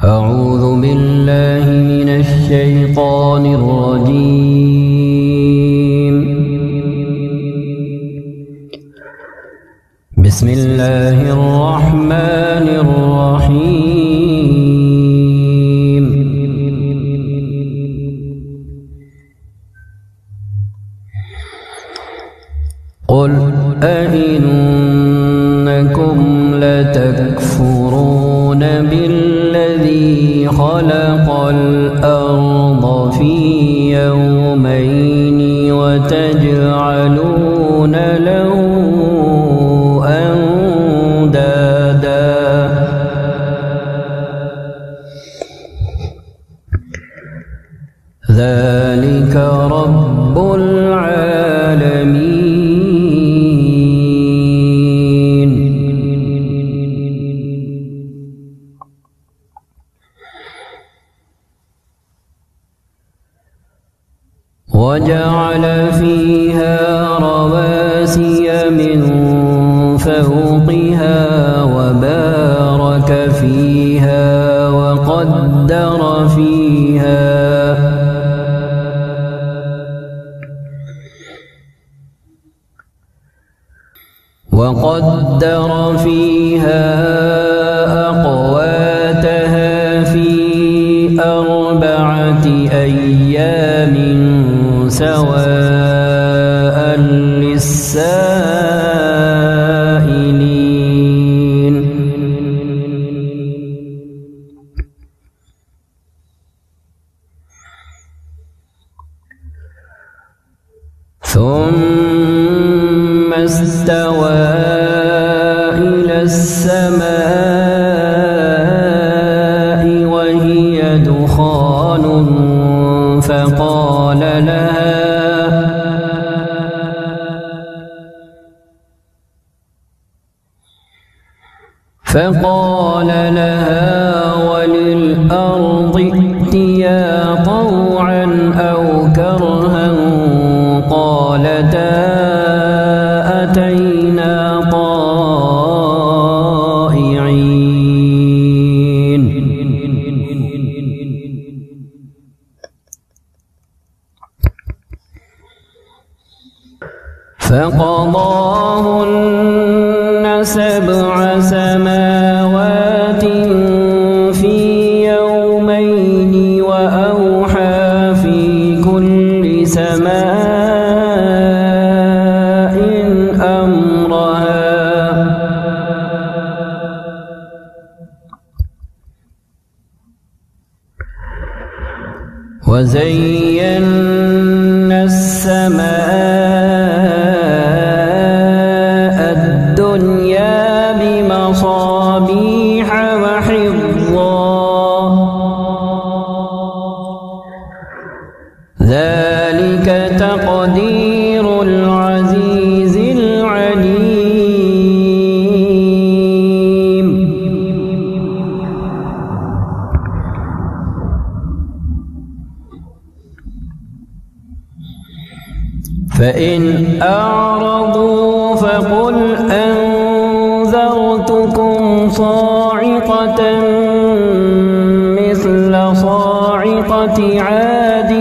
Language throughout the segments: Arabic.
أعوذ بالله من الشيطان الرجيم. بسم الله الرحمن الرحيم. قل أئنكم لتكفرون بالذي خلق الأرض في يومين وتجعلون له أندادا ذلك رب العالمين. وجعل فيها رواسي من فوقها وبارك فيها وقدر فيها أقواتها في 4 أيام سواء للسائلين. ثم استوى إلى السماء وهي دخان فقال لها وللأرض ائتيا طوعا أو كرها قالتا أتينا طائعين. فقضاهن 7 سماوات في يومين وأوحى في كل سماء أمرها وزينا السماء الدنيا بمصابيح وحفظا ذلك تقدير العزيز العليم. فإن أعرضوا فقل أنذرتكم صاعقة مثل صاعقة عاد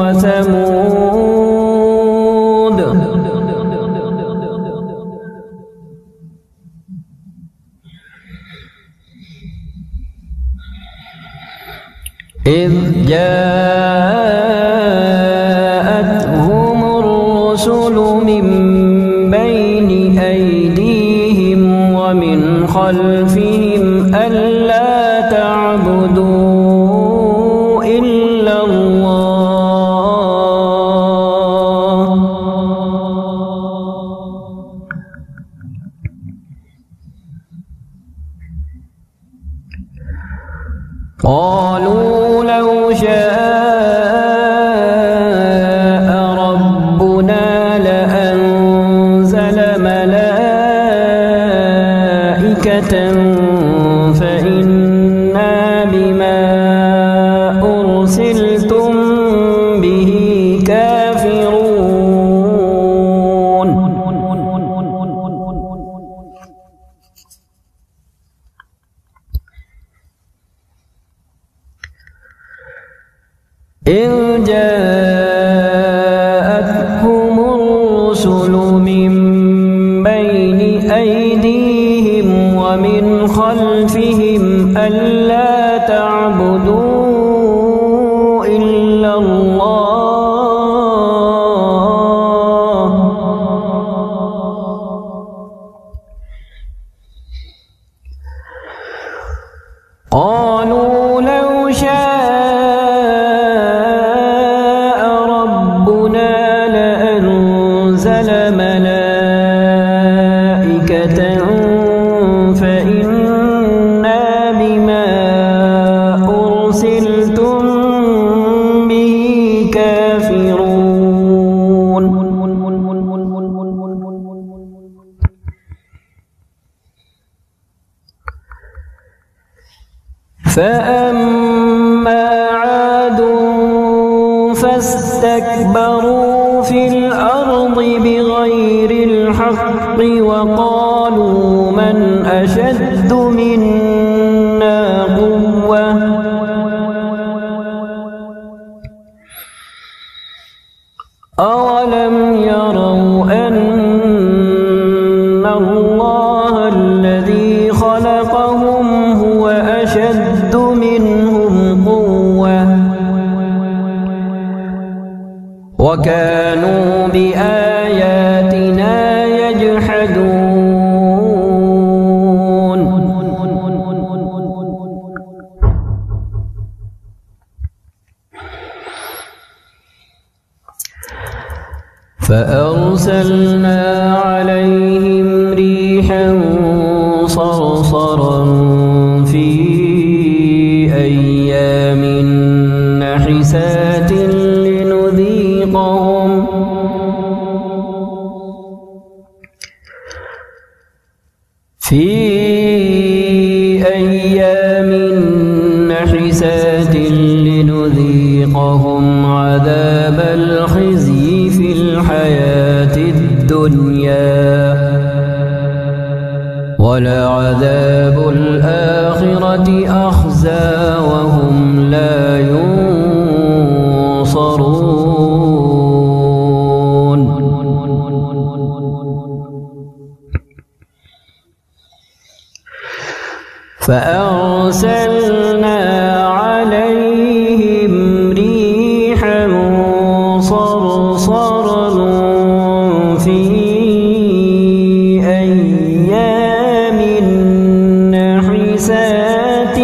وثمود إذ جاءتهم الرسل من بين أيديهم ومن خلفهم ألا تعبدوا إلا الله قالوا لو شاء ربنا لأنزل ملائكة فإنا بما أرسلتم به كافرون. إذ جاءتهم الرسل من بين أيديهم ومن خلفهم ألا تعبدوا إلا الله قالوا لو شاء ربنا لأنزل ملائكة فإنا بما أرسلتم به كافرون فأما عاد فاستكبروا في الأرض بغير الحق وقالوا من أشد منا قوة أولم يروا أن الله الذي خلقهم هو أشد منهم قوة وكانوا بآياتنا يجحدون فأرسلنا عليهم ريحا صرصرا في أيام نحسات لنذيقهم عذاب الخزي في الحياة الدنيا ولعذاب الآخرة أخزى وهم لا ينصرون فأرسلنا عليهم ريحا صرصرا في أيام نحسات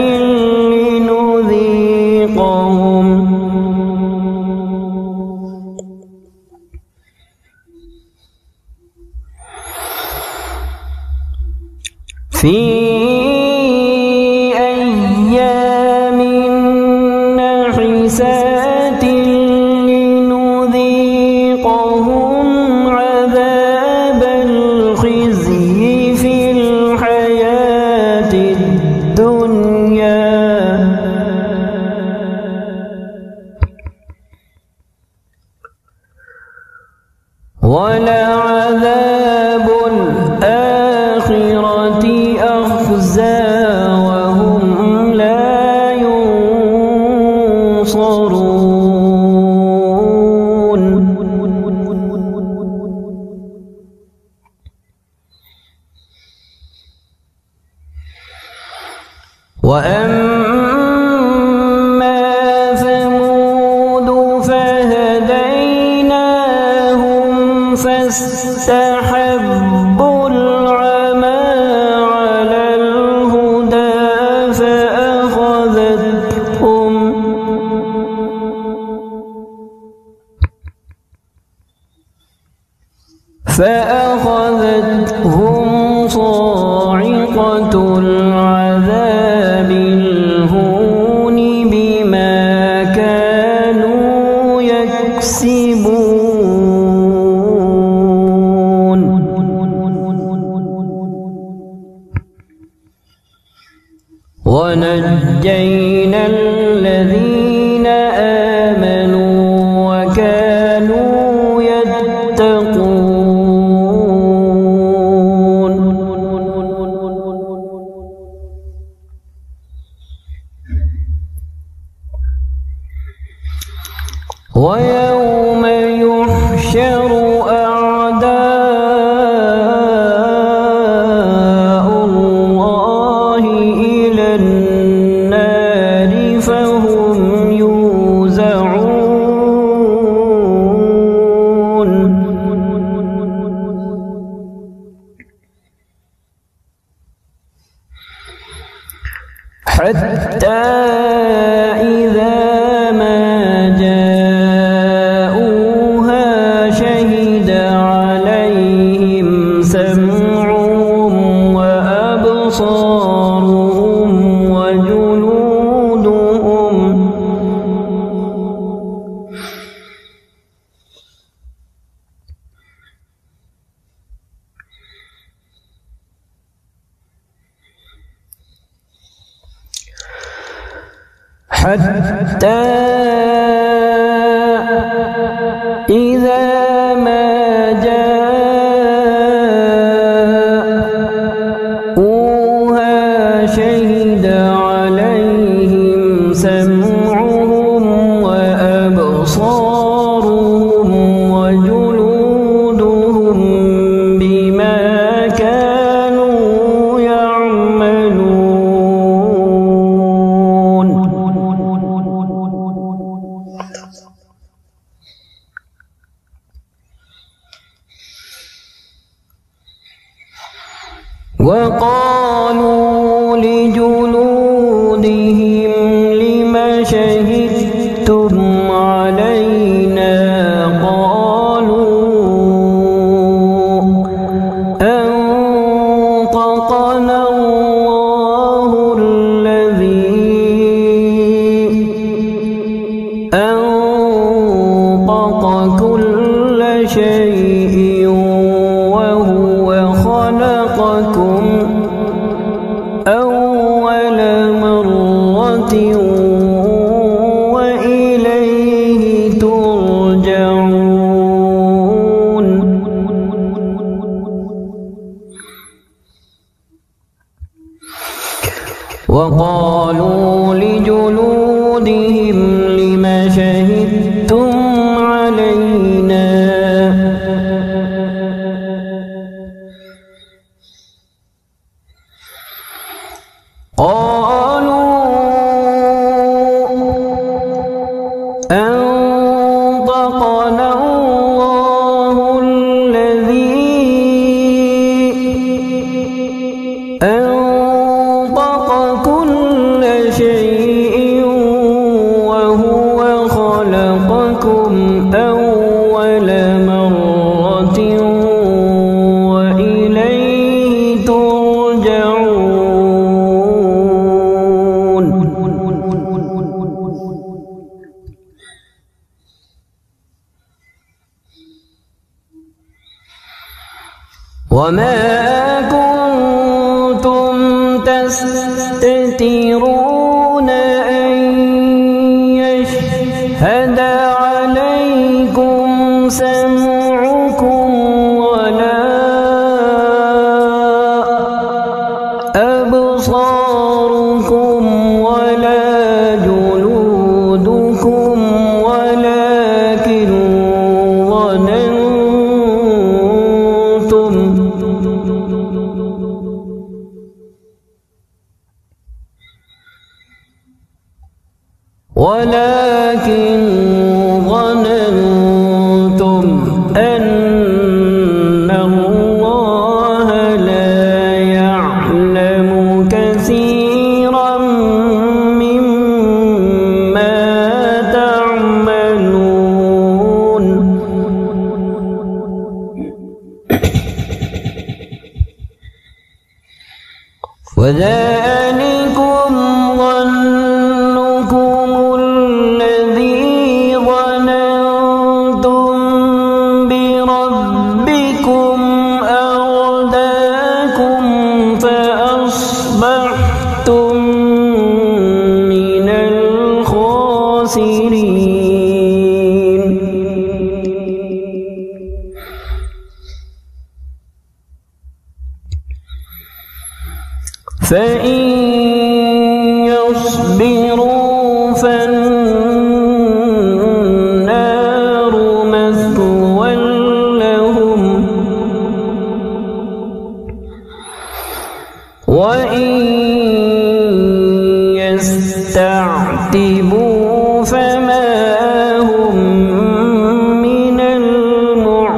لنذيقهم عذاب الخزي في الحياة الدنيا ولعذاب الآخرة أخزى وهم لا ينصرون وأما ثمود فهديناهم فاستحبوا العمى على الهدى فأخذتهم صاعقة العذاب الهون بما كانوا يكسبون ونجينا الذين آمنوا وكانوا يتقون ويوم يحشر أعداء الله إلى النار فهم يوزعون حتى إذا ما جاءوها شهد عليهم سمعهم وأبصارهم وجلودهم حتى إذا ما جاءوها شهد عليهم سمعهم وأبصارهم وجلودهم بما كانوا يعملون وقالوا لجلودهم لم شهدتم علينا قالوا أنطقنا الله الذي أنطق كل شيء وهو خلقكم أول مرة وإليه ترجعون وقالوا لجلودهم لم شهدتم علينا قالوا أنطقنا الله الذي أنطق كل شيء وهو خلقكم أول مرة وإليه ترجعون وما كنتم تستترون أن يشهد عليكم سمعكم ولا أبصاركم ولا جلودكم ولكن ظننتم أن الله لا يعلم كثيرا مما تعملون وذلكم ظنكم الذي ظننتم بربكم أرداكم فأصبحتم من الخاسرين فإن يصبروا فالنار وإن يستعتبوا فما هم من المعتبين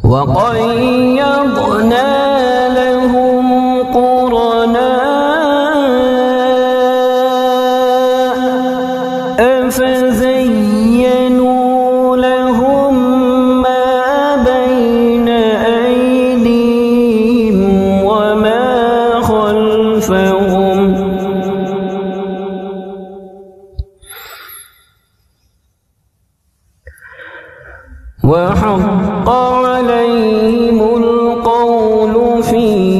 وقيضنا لهم قرناء فزينوا لهم ما بين أيديهم وما خلفهم وحق عليهم القول في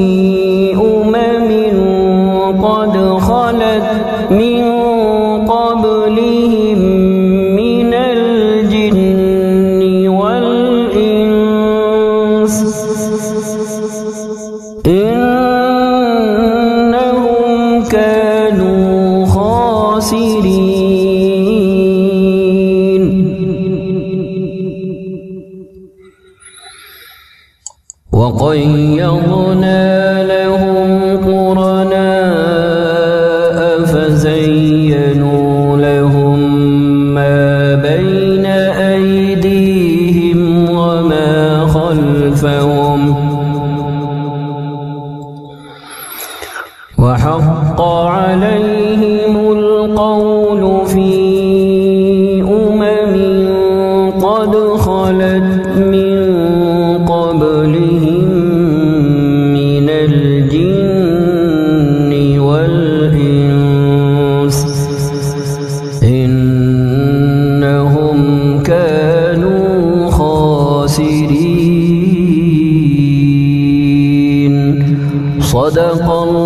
قد خلت من قبلهم من الجن والإنس إنهم كانوا خاسرين وقيضنا لهم قرناء فزينوا لهم ما بين أيديهم وما خلفهم وحق عليهم القول في قد خلت من قبلهم من الجن والإنس إنهم كانوا خاسرين صدق الله